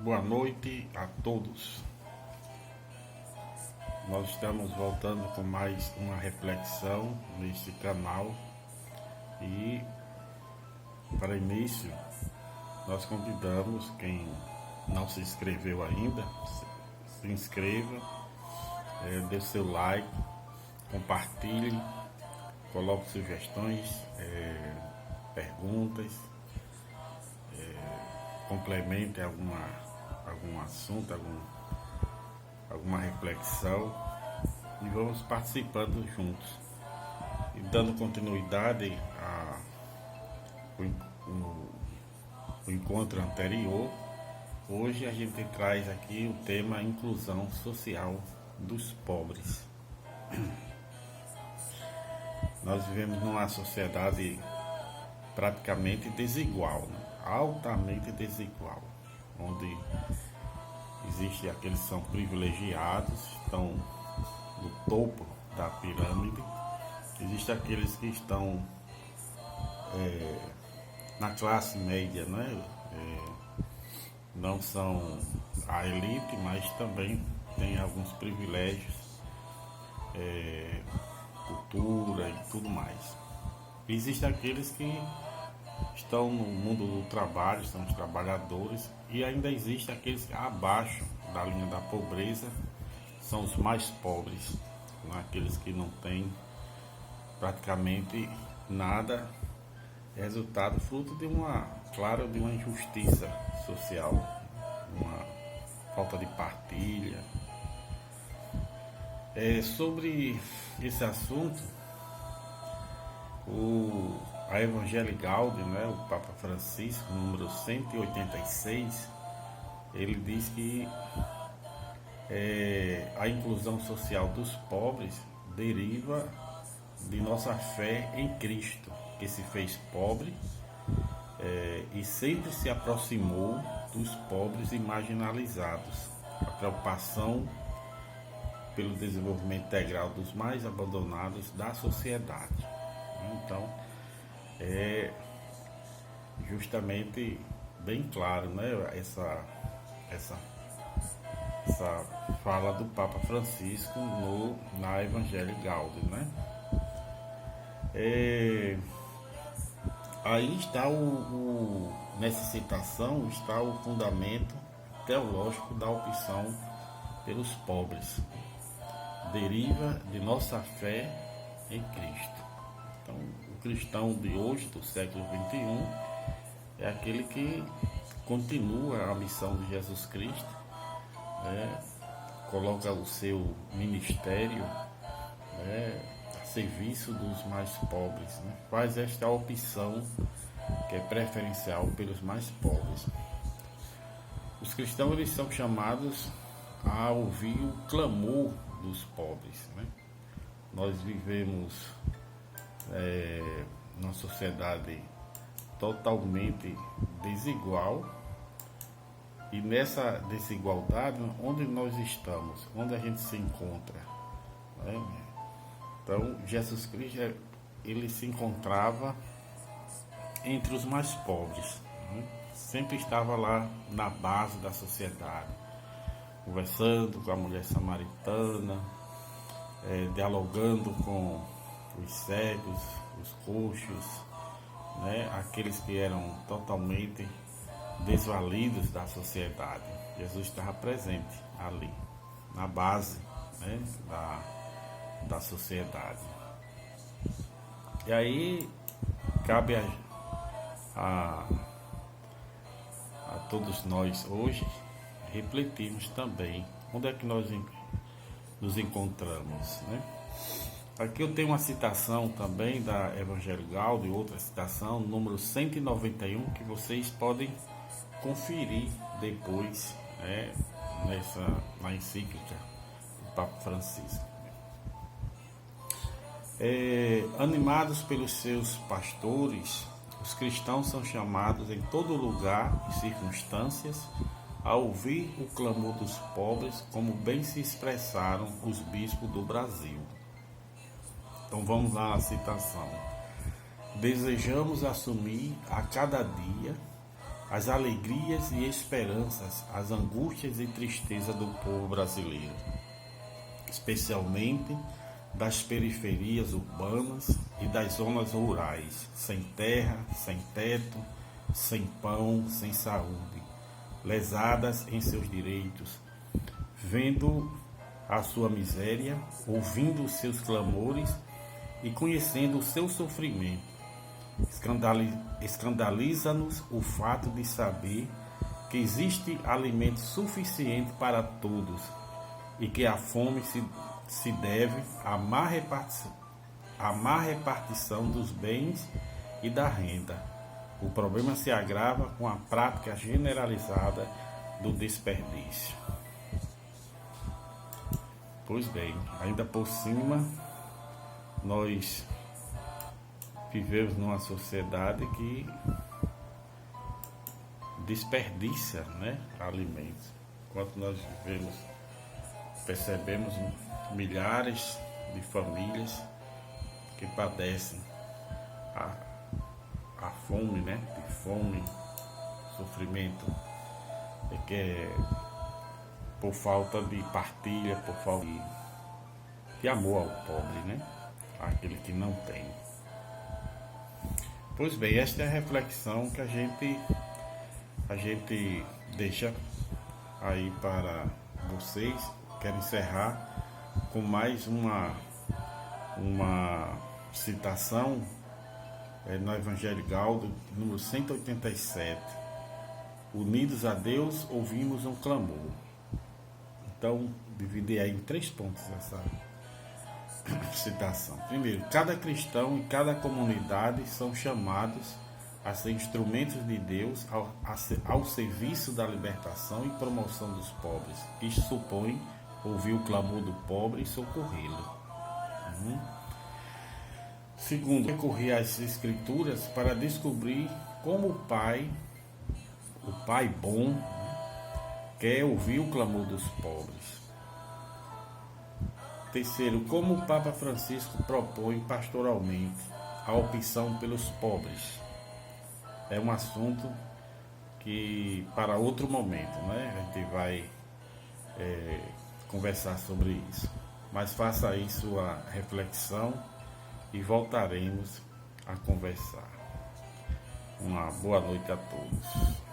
Boa noite a todos. Nós estamos voltando com mais uma reflexão neste canal e, para início, nós convidamos quem não se inscreveu ainda, se inscreva, dê seu like, compartilhe, coloque sugestões, perguntas, complemente algum assunto, alguma reflexão, e vamos participando juntos e dando continuidade ao encontro anterior. Hoje a gente traz aqui o tema inclusão social dos pobres. Nós vivemos numa sociedade praticamente desigual, né? Altamente desigual, onde existem aqueles que são privilegiados, estão no topo da pirâmide, existem aqueles que estão na classe média, né? Não são a elite, mas também tem alguns privilégios, cultura e tudo mais. Existem aqueles que estão no mundo do trabalho, são os trabalhadores, e ainda existem aqueles abaixo da linha da pobreza, são os mais pobres, aqueles que não têm praticamente nada, resultado fruto de uma injustiça social, uma falta de partilha. Sobre esse assunto, a Evangelii Gaudium, né, o Papa Francisco, número 186, ele diz que a inclusão social dos pobres deriva de nossa fé em Cristo, que se fez pobre e sempre se aproximou dos pobres e marginalizados. A preocupação pelo desenvolvimento integral dos mais abandonados da sociedade. Então, é justamente bem claro, né, essa fala do Papa Francisco na Evangelii Gaudium, né? Aí está nessa citação está o fundamento teológico da opção pelos pobres. Deriva de nossa fé em Cristo. Então, o cristão de hoje, do século XXI, é aquele que continua a missão de Jesus Cristo, coloca o seu ministério a serviço dos mais pobres, faz esta opção que é preferencial pelos mais pobres. Os cristãos, eles são chamados a ouvir o clamor dos pobres, Nós vivemos numa sociedade totalmente desigual, e nessa desigualdade, onde nós estamos, onde a gente se encontra, Então, Jesus Cristo, ele se encontrava entre os mais pobres, Sempre estava lá na base da sociedade, conversando com a mulher samaritana, dialogando com os cegos, os coxos, aqueles que eram totalmente desvalidos da sociedade. Jesus estava presente ali, na base, da sociedade. E aí cabe a todos nós hoje refletirmos também onde é que nós nos encontramos, Aqui eu tenho uma citação também da Evangelii Gaudium, outra citação, número 191, que vocês podem conferir depois, na encíclica do Papa Francisco. Animados pelos seus pastores, os cristãos são chamados em todo lugar e circunstâncias a ouvir o clamor dos pobres, como bem se expressaram os bispos do Brasil. Então vamos lá na citação. Desejamos assumir a cada dia as alegrias e esperanças, as angústias e tristezas do povo brasileiro, especialmente das periferias urbanas e das zonas rurais, sem terra, sem teto, sem pão, sem saúde, lesadas em seus direitos, vendo a sua miséria, ouvindo os seus clamores e conhecendo o seu sofrimento. Escandaliza-nos o fato de saber que existe alimento suficiente para todos e que a fome se deve à má repartição dos bens e da renda. O problema se agrava com a prática generalizada do desperdício. Pois bem, ainda por cima, nós vivemos numa sociedade que desperdiça, né, alimentos. Enquanto nós percebemos milhares de famílias que padecem a fome, né, de fome, sofrimento, que é por falta de partilha, por falta de amor ao pobre, né, aquele que não tem. Pois bem, esta é a reflexão que a gente deixa aí para vocês. Quero encerrar com mais uma citação no Evangelho Gaudo, número 187. Unidos a Deus, ouvimos um clamor. Então, dividir aí em 3 pontos essa citação. Primeiro, cada cristão e cada comunidade são chamados a ser instrumentos de Deus ao serviço da libertação e promoção dos pobres. Isto supõe ouvir o clamor do pobre e socorrê-lo. Segundo, recorrer às Escrituras para descobrir como o Pai bom, quer ouvir o clamor dos pobres. Terceiro, como o Papa Francisco propõe pastoralmente a opção pelos pobres. É um assunto que para outro momento, né? A gente vai conversar sobre isso. Mas faça aí sua reflexão e voltaremos a conversar. Uma boa noite a todos.